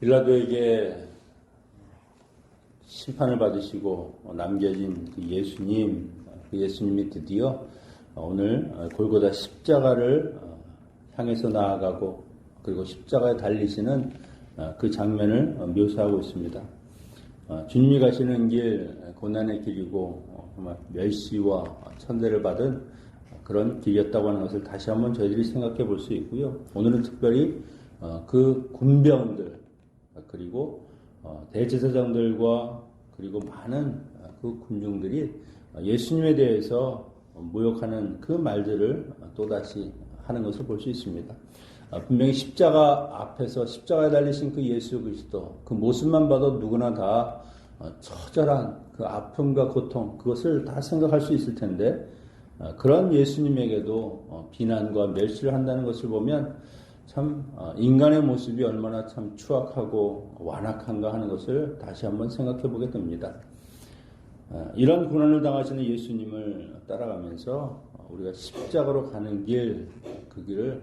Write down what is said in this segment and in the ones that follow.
빌라도에게 심판을 받으시고 남겨진 그 예수님, 그 예수님이 드디어 오늘 골고다 십자가를 향해서 나아가고 그리고 십자가에 달리시는 그 장면을 묘사하고 있습니다. 주님이 가시는 길, 고난의 길이고 정말 멸시와 천대를 받은 그런 길이었다고 하는 것을 다시 한번 저희들이 생각해 볼 수 있고요. 오늘은 특별히 그 군병들 그리고 대제사장들과 그리고 많은 그 군중들이 예수님에 대해서 모욕하는 그 말들을 또다시 하는 것을 볼 수 있습니다. 분명히 십자가 앞에서 십자가에 달리신 그 예수 그리스도 그 모습만 봐도 누구나 다 처절한 그 아픔과 고통 그것을 다 생각할 수 있을 텐데 그런 예수님에게도 비난과 멸시를 한다는 것을 보면 참 인간의 모습이 얼마나 참 추악하고 완악한가 하는 것을 다시 한번 생각해 보게 됩니다. 이런 고난을 당하시는 예수님을 따라가면서 우리가 십자가로 가는 길, 그 길을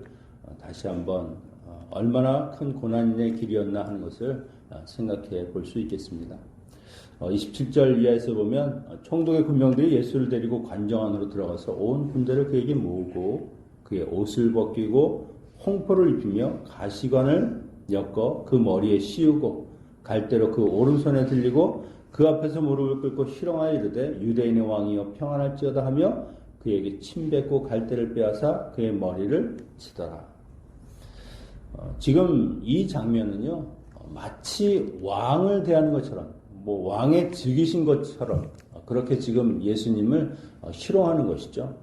다시 한번 얼마나 큰 고난의 길이었나 하는 것을 생각해 볼 수 있겠습니다. 27절 이하에서 보면 총독의 군병들이 예수를 데리고 관정 안으로 들어가서 온 군대를 그에게 모으고 그의 옷을 벗기고 홍포를 입히며 가시관을 엮어 그 머리에 씌우고 갈대로 그 오른손에 들리고 그 앞에서 무릎을 꿇고 희롱하여 이르되 유대인의 왕이여 평안할지어다 하며 그에게 침 뱉고 갈대를 빼앗아 그의 머리를 치더라. 지금 이 장면은요 마치 왕을 대하는 것처럼 왕의 즉위신 것처럼 그렇게 지금 예수님을 희롱하는 것이죠.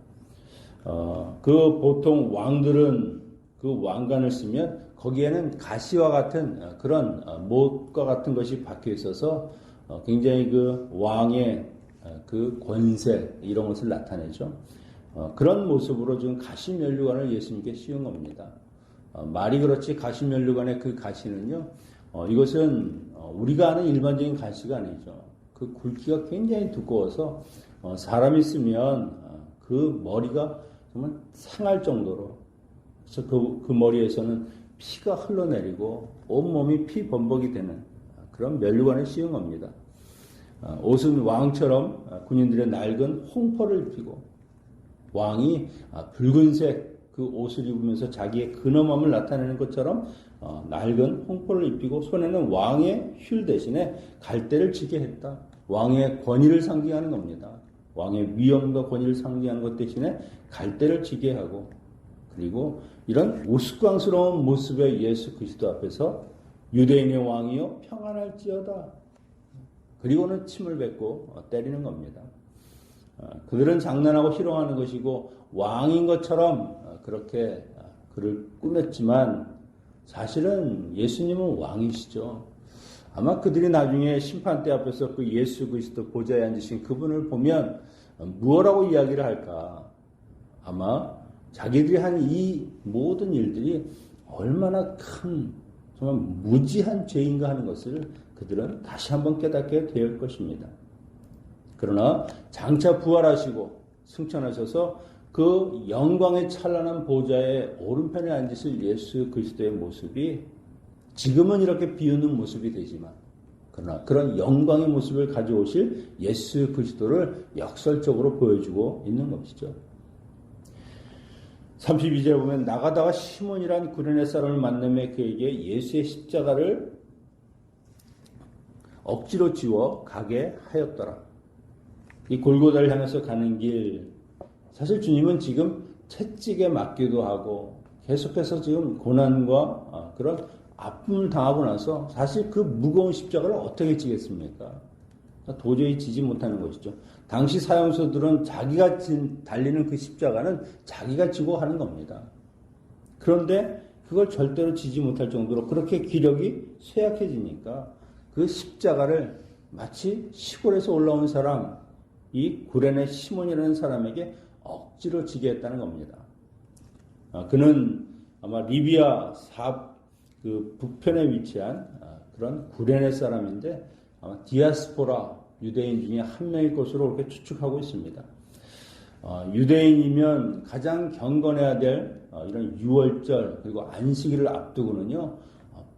그 보통 왕들은 그 왕관을 쓰면 거기에는 가시와 같은 그런 못과 같은 것이 박혀 있어서 굉장히 그 왕의 그 권세 이런 것을 나타내죠. 그런 모습으로 지금 가시면류관을 예수님께 씌운 겁니다. 말이 그렇지 가시면류관의 그 가시는요, 이것은 우리가 아는 일반적인 가시가 아니죠. 그 굵기가 굉장히 두꺼워서 사람이 쓰면 그 머리가 정말 상할 정도로 그래서 그 머리에서는 피가 흘러내리고 온몸이 피 범벅이 되는 그런 면류관을 씌운 겁니다. 옷은 왕처럼 군인들의 낡은 홍포를 입히고 왕이 붉은색 그 옷을 입으면서 자기의 근엄함을 나타내는 것처럼 낡은 홍포를 입히고 손에는 왕의 휠 대신에 갈대를 쥐게 했다. 왕의 권위를 상징하는 겁니다. 왕의 위엄과 권위를 상징하는 것 대신에 갈대를 쥐게 하고 그리고 이런 우스꽝스러운 모습의 예수 그리스도 앞에서 유대인의 왕이여 평안할지어다. 그리고는 침을 뱉고 때리는 겁니다. 그들은 장난하고 희롱하는 것이고 왕인 것처럼 그렇게 그를 꾸몄지만 사실은 예수님은 왕이시죠. 아마 그들이 나중에 심판대 앞에서 그 예수 그리스도 보좌에 앉으신 그분을 보면 무엇라고 이야기를 할까? 아마 자기들이 한 이 모든 일들이 얼마나 큰 정말 무지한 죄인가 하는 것을 그들은 다시 한번 깨닫게 될 것입니다. 그러나 장차 부활하시고 승천하셔서 그 영광의 찬란한 보좌의 오른편에 앉으실 예수 그리스도의 모습이 지금은 이렇게 비웃는 모습이 되지만 그러나 그런 영광의 모습을 가져오실 예수 그리스도를 역설적으로 보여주고 있는 것이죠. 32절에 보면 나가다가 시몬이란 구레네 사람을 만나며 그에게 예수의 십자가를 억지로 지워 가게 하였더라. 이 골고다를 향해서 가는 길 사실 주님은 지금 채찍에 맞기도 하고 계속해서 지금 고난과 그런 아픔을 당하고 나서 사실 그 무거운 십자가를 어떻게 지겠습니까? 도저히 지지 못하는 것이죠. 당시 사형수들은 자기가 달리는 그 십자가는 자기가 지고 하는 겁니다. 그런데 그걸 절대로 지지 못할 정도로 그렇게 기력이 쇠약해지니까 그 십자가를 마치 시골에서 올라온 사람, 이 구레네 시몬이라는 사람에게 억지로 지게 했다는 겁니다. 그는 아마 리비아 그 북편에 위치한 그런 구레네 사람인데 아마 디아스포라 유대인 중에 한 명일 것으로 그렇게 추측하고 있습니다. 유대인이면 가장 경건해야 될 이런 유월절 그리고 안식일을 앞두고는요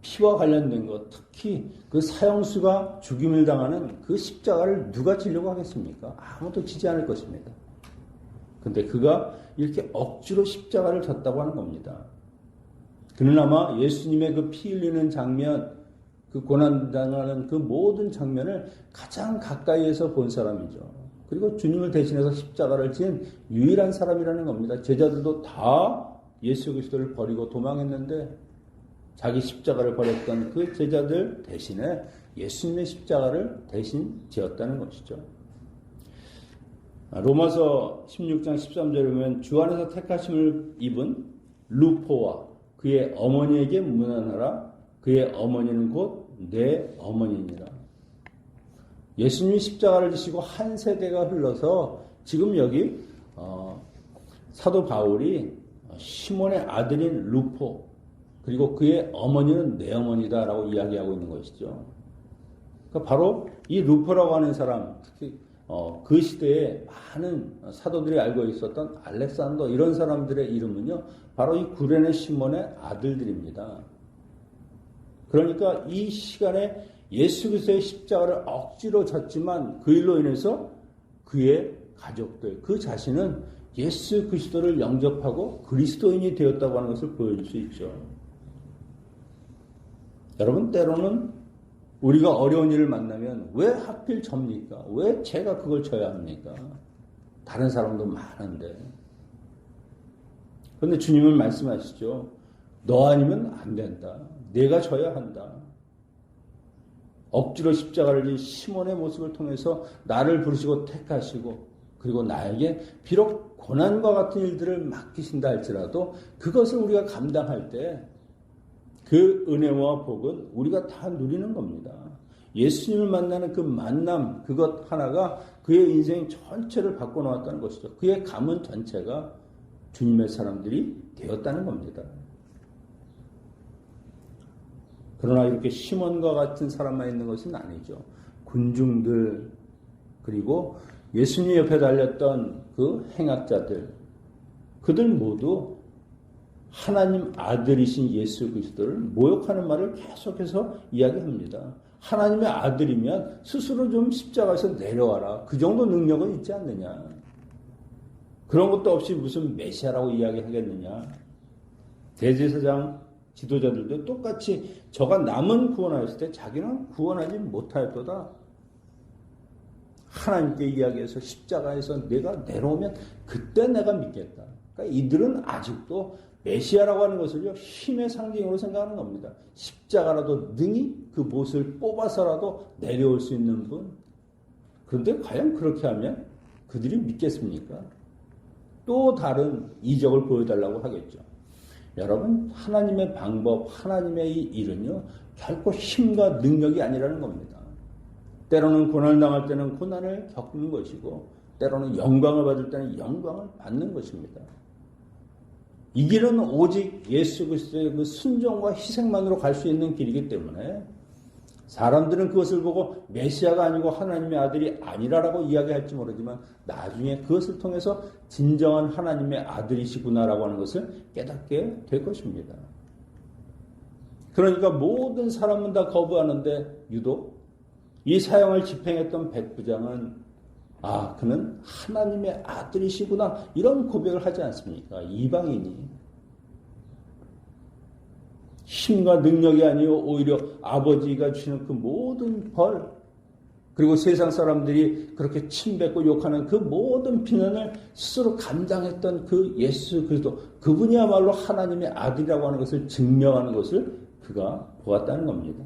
피와 관련된 것, 특히 그 사형수가 죽임을 당하는 그 십자가를 누가 지려고 하겠습니까? 아무도 지지 않을 것입니다. 근데 그가 이렇게 억지로 십자가를 졌다고 하는 겁니다. 그는 아마 예수님의 그 피 흘리는 장면, 그 고난당하는 그 모든 장면을 가장 가까이에서 본 사람이죠. 그리고 주님을 대신해서 십자가를 진 유일한 사람이라는 겁니다. 제자들도 다 예수 그리스도를 버리고 도망했는데 자기 십자가를 버렸던 그 제자들 대신에 예수님의 십자가를 대신 지었다는 것이죠. 로마서 16장 13절에 보면 주 안에서 택하심을 입은 루포와 그의 어머니에게 문안하라. 그의 어머니는 곧 내 어머니니라. 예수님이 십자가를 지시고 한 세대가 흘러서 지금 여기 사도 바울이 시몬의 아들인 루포 그리고 그의 어머니는 내 어머니다라고 이야기하고 있는 것이죠. 그러니까 바로 이 루포라고 하는 사람, 특히 그 시대에 많은 사도들이 알고 있었던 알렉산더 이런 사람들의 이름은요, 바로 이 구레네 시몬의 아들들입니다. 그러니까 이 시간에 예수 그리스도의 십자가를 억지로 졌지만 그 일로 인해서 그의 가족들, 그 자신은 예수 그리스도를 영접하고 그리스도인이 되었다고 하는 것을 보여줄 수 있죠. 여러분, 때로는 우리가 어려운 일을 만나면 왜 하필 접니까? 왜 제가 그걸 져야 합니까? 다른 사람도 많은데. 그런데 주님은 말씀하시죠. 너 아니면 안 된다. 내가 져야 한다. 억지로 십자가를 진 시몬의 모습을 통해서 나를 부르시고 택하시고 그리고 나에게 비록 고난과 같은 일들을 맡기신다 할지라도 그것을 우리가 감당할 때 그 은혜와 복은 우리가 다 누리는 겁니다. 예수님을 만나는 그 만남, 그것 하나가 그의 인생 전체를 바꿔놓았다는 것이죠. 그의 가문 전체가 주님의 사람들이 되었다는 겁니다. 그러나 이렇게 시몬과 같은 사람만 있는 것은 아니죠. 군중들, 그리고 예수님 옆에 달렸던 그 행악자들, 그들 모두 하나님 아들이신 예수 그리스도를 모욕하는 말을 계속해서 이야기합니다. 하나님의 아들이면 스스로 좀 십자가에서 내려와라. 그 정도 능력은 있지 않느냐. 그런 것도 없이 무슨 메시아라고 이야기하겠느냐. 대제사장 지도자들도 똑같이 저가 남은 구원하였을 때 자기는 구원하지 못하였도다. 하나님께 이야기해서 십자가에서 내가 내려오면 그때 내가 믿겠다. 그러니까 이들은 아직도 메시아라고 하는 것을요, 힘의 상징으로 생각하는 겁니다. 십자가라도 능히 그 못을 뽑아서라도 내려올 수 있는 분. 그런데 과연 그렇게 하면 그들이 믿겠습니까? 또 다른 이적을 보여달라고 하겠죠. 여러분, 하나님의 방법, 하나님의 이 일은요, 결코 힘과 능력이 아니라는 겁니다. 때로는 고난을 당할 때는 고난을 겪는 것이고, 때로는 영광을 받을 때는 영광을 받는 것입니다. 이 길은 오직 예수 그리스도의 그 순종과 희생만으로 갈 수 있는 길이기 때문에 사람들은 그것을 보고 메시아가 아니고 하나님의 아들이 아니라라고 이야기할지 모르지만 나중에 그것을 통해서 진정한 하나님의 아들이시구나라고 하는 것을 깨닫게 될 것입니다. 그러니까 모든 사람은 다 거부하는데 유독 이 사형을 집행했던 백부장은 그는 하나님의 아들이시구나 이런 고백을 하지 않습니까? 이방인이 힘과 능력이 아니요 오히려 아버지가 주시는 그 모든 벌 그리고 세상 사람들이 그렇게 침뱉고 욕하는 그 모든 비난을 스스로 감당했던 그 예수 그리스도 그분이야말로 하나님의 아들이라고 하는 것을 증명하는 것을 그가 보았다는 겁니다.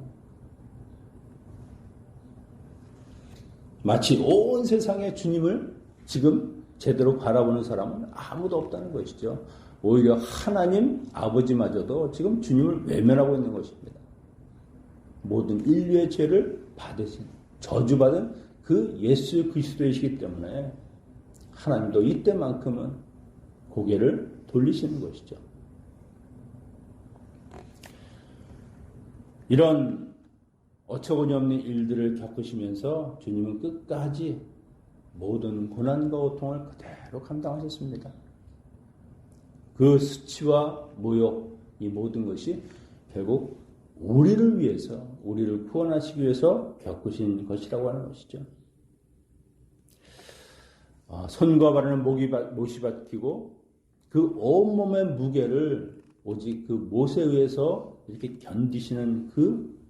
마치 온 세상의 주님을 지금 제대로 바라보는 사람은 아무도 없다는 것이죠. 오히려 하나님 아버지마저도 지금 주님을 외면하고 있는 것입니다. 모든 인류의 죄를 받으신 저주받은 그 예수 그리스도이시기 때문에 하나님도 이때만큼은 고개를 돌리시는 것이죠. 이런 어처구니 없는 일들을 겪으시면서 주님은 끝까지 모든 고난과 고통을 그대로 감당하셨습니다. 그 수치와 모욕, 이 모든 것이 결국 우리를 위해서, 우리를 구원하시기 위해서 겪으신 것이라고 하는 것이죠. 손과 발에는 못이 박히고 그 온몸의 무게를 오직 그 못에 의해서 이렇게 견디시는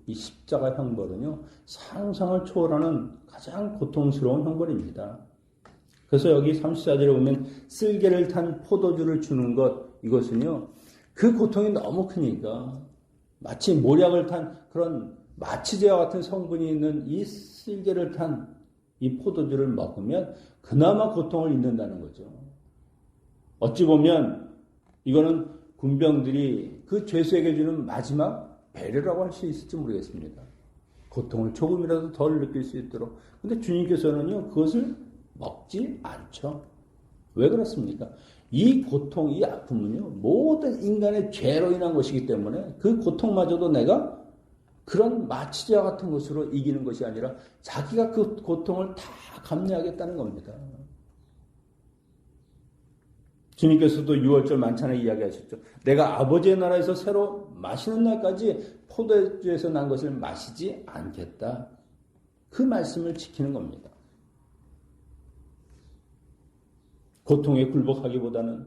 이 십자가 형벌은요, 상상을 초월하는 가장 고통스러운 형벌입니다. 그래서 여기 34절에 보면 쓸개를 탄 포도주를 주는 이것은요, 그 고통이 너무 크니까 마치 모략을 탄 그런 마취제와 같은 성분이 있는 이 쓸개를 탄 이 포도주를 먹으면 그나마 고통을 잊는다는 거죠. 어찌 보면 이거는 군병들이 그 죄수에게 주는 마지막 배려라고 할 수 있을지 모르겠습니다. 고통을 조금이라도 덜 느낄 수 있도록. 근데 주님께서는요, 그것을 먹지 않죠. 왜 그렇습니까? 이 고통, 이 아픔은요, 모든 인간의 죄로 인한 것이기 때문에 그 고통마저도 내가 그런 마취제와 같은 것으로 이기는 것이 아니라 자기가 그 고통을 다 감내하겠다는 겁니다. 주님께서도 6월절 만찬에 이야기하셨죠. 내가 아버지의 나라에서 새로 마시는 날까지 포도주에서 난 것을 마시지 않겠다. 그 말씀을 지키는 겁니다. 고통에 굴복하기보다는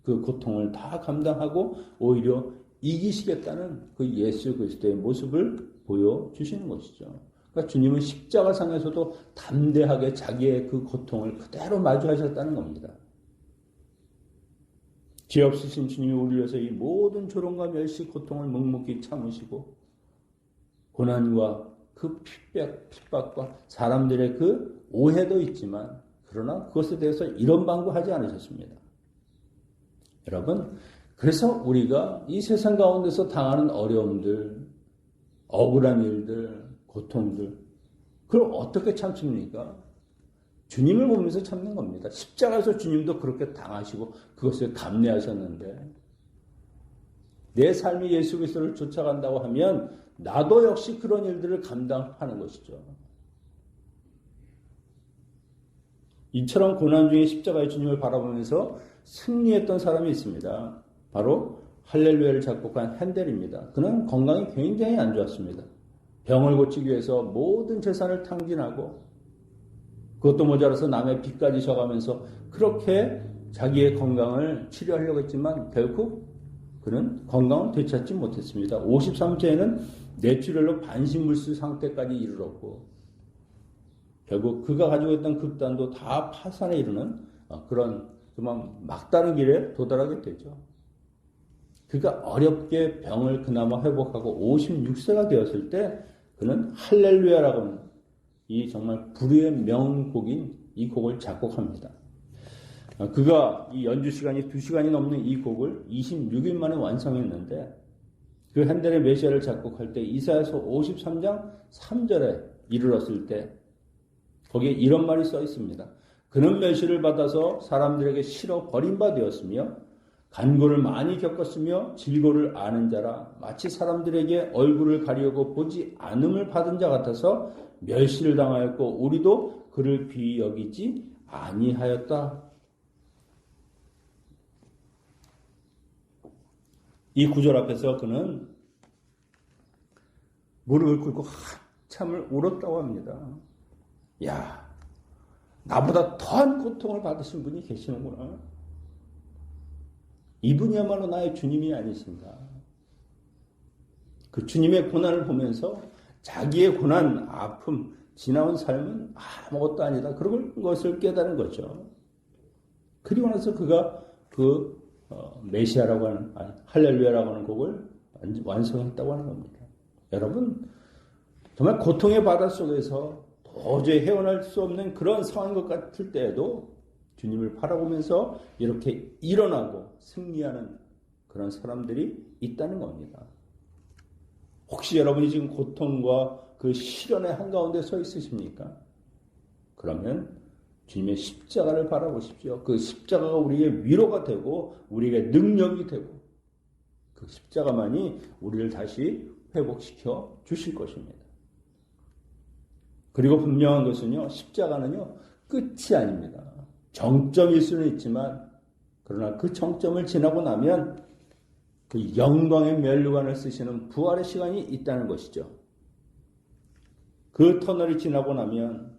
그 고통을 다 감당하고 오히려 이기시겠다는 그 예수 그리스도의 모습을 보여주시는 것이죠. 그러니까 주님은 십자가상에서도 담대하게 자기의 그 고통을 그대로 마주하셨다는 겁니다. 죄 없으신 주님이 우리 위해서 이 모든 조롱과 멸시, 고통을 묵묵히 참으시고 고난과 그 핍박과 사람들의 그 오해도 있지만 그러나 그것에 대해서 이런 방구하지 않으셨습니다. 여러분, 그래서 우리가 이 세상 가운데서 당하는 어려움들, 억울한 일들, 고통들, 그걸 어떻게 참습니까? 주님을 보면서 참는 겁니다. 십자가에서 주님도 그렇게 당하시고 그것을 감내하셨는데 내 삶이 예수 그리스도를 쫓아간다고 하면 나도 역시 그런 일들을 감당하는 것이죠. 이처럼 고난 중에 십자가의 주님을 바라보면서 승리했던 사람이 있습니다. 바로 할렐루야를 작곡한 핸델입니다. 그는 건강이 굉장히 안 좋았습니다. 병을 고치기 위해서 모든 재산을 탕진하고 그것도 모자라서 남의 빚까지 져가면서 그렇게 자기의 건강을 치료하려고 했지만 결국 그는 건강을 되찾지 못했습니다. 53세에는 뇌출혈로 반신불수 상태까지 이르렀고 결국 그가 가지고 있던 극단도 다 파산에 이르는 그런 정말 막다른 길에 도달하게 되죠. 그가 어렵게 병을 그나마 회복하고 56세가 되었을 때 그는 할렐루야라고 하는 이 정말 불후의 명곡인 이 곡을 작곡합니다. 그가 이 연주 시간이 2시간이 넘는 이 곡을 26일 만에 완성했는데 그 핸델의 메시아를 작곡할 때 이사야서 53장 3절에 이르렀을 때 거기에 이런 말이 써 있습니다. 그는 멸시를 받아서 사람들에게 실어 버림받았으며 간고를 많이 겪었으며 질고를 아는 자라 마치 사람들에게 얼굴을 가리우고 보지 않음을 받은 자 같아서 멸시를 당하였고 우리도 그를 귀히 여기지 아니하였다. 이 구절 앞에서 그는 무릎을 꿇고 한참을 울었다고 합니다. 야, 나보다 더한 고통을 받으신 분이 계시는구나. 이분이야말로 나의 주님이 아니신가. 그 주님의 고난을 보면서 자기의 고난, 아픔, 지나온 삶은 아무것도 아니다. 그런 것을 깨달은 거죠. 그리고 나서 그가 메시아라고 하는, 할렐루야라고 하는 곡을 완성했다고 하는 겁니다. 여러분, 정말 고통의 바다 속에서 도저히 헤어날 수 없는 그런 상황인 것 같을 때에도 주님을 바라보면서 이렇게 일어나고 승리하는 그런 사람들이 있다는 겁니다. 혹시 여러분이 지금 고통과 그 시련의 한가운데 서 있으십니까? 그러면 주님의 십자가를 바라보십시오. 그 십자가가 우리의 위로가 되고 우리에게 능력이 되고 그 십자가만이 우리를 다시 회복시켜 주실 것입니다. 그리고 분명한 것은요, 십자가는요, 끝이 아닙니다. 정점일 수는 있지만, 그러나 그 정점을 지나고 나면 그 영광의 면류관을 쓰시는 부활의 시간이 있다는 것이죠. 그 터널이 지나고 나면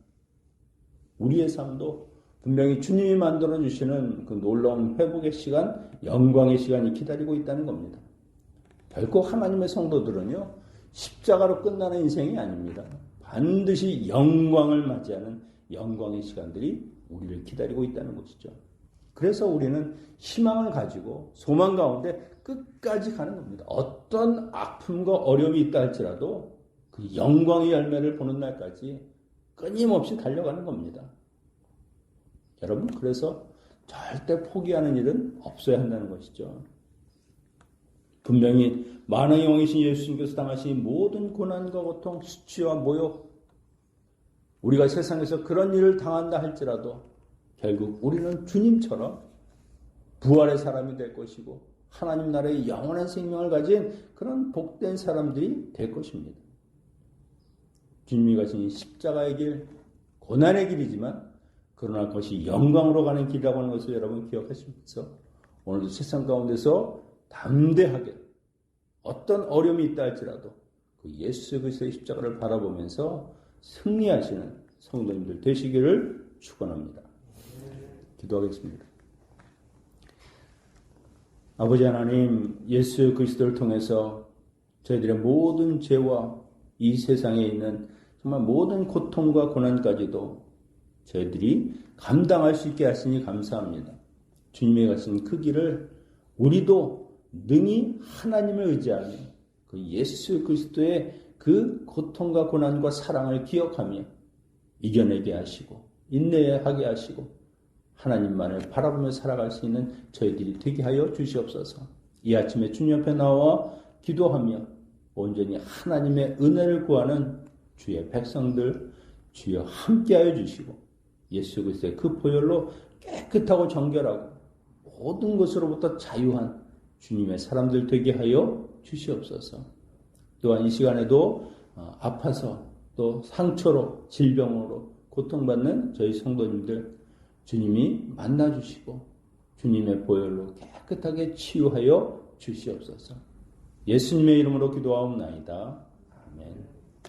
우리의 삶도 분명히 주님이 만들어주시는 그 놀라운 회복의 시간, 영광의 시간이 기다리고 있다는 겁니다. 결코 하나님의 성도들은요, 십자가로 끝나는 인생이 아닙니다. 반드시 영광을 맞이하는 영광의 시간들이 우리를 기다리고 있다는 것이죠. 그래서 우리는 희망을 가지고 소망 가운데 끝까지 가는 겁니다. 어떤 아픔과 어려움이 있다 할지라도 그 영광의 열매를 보는 날까지 끊임없이 달려가는 겁니다. 여러분, 그래서 절대 포기하는 일은 없어야 한다는 것이죠. 분명히 만왕의 왕이신 예수님께서 당하신 모든 고난과 고통, 수치와 모욕, 우리가 세상에서 그런 일을 당한다 할지라도 결국 우리는 주님처럼 부활의 사람이 될 것이고 하나님 나라의 영원한 생명을 가진 그런 복된 사람들이 될 것입니다. 주님이 가신 십자가의 길, 고난의 길이지만 그러나 그것이 영광으로 가는 길이라고 하는 것을 여러분 기억하시면서 오늘도 세상 가운데서 담대하게 어떤 어려움이 있다 할지라도 그 예수 그리스도의 십자가를 바라보면서 승리하시는 성도님들 되시기를 축원합니다. 기도하겠습니다. 아버지 하나님, 예수 그리스도를 통해서 저희들의 모든 죄와 이 세상에 있는 정말 모든 고통과 고난까지도 저희들이 감당할 수 있게 하시니 감사합니다. 주님의 가신 그 길을 우리도 능히 하나님을 의지하며 그 예수 그리스도의 그 고통과 고난과 사랑을 기억하며 이겨내게 하시고 인내하게 하시고 하나님만을 바라보며 살아갈 수 있는 저희들이 되게 하여 주시옵소서. 이 아침에 주님 앞에 나와 기도하며 온전히 하나님의 은혜를 구하는 주의 백성들 주여 함께하여 주시고 예수 그리스도의 그 보혈로 깨끗하고 정결하고 모든 것으로부터 자유한 주님의 사람들 되게 하여 주시옵소서. 또한 이 시간에도 아파서 또 상처로 질병으로 고통받는 저희 성도님들 주님이 만나주시고 주님의 보혈로 깨끗하게 치유하여 주시옵소서. 예수님의 이름으로 기도하옵나이다. 아멘.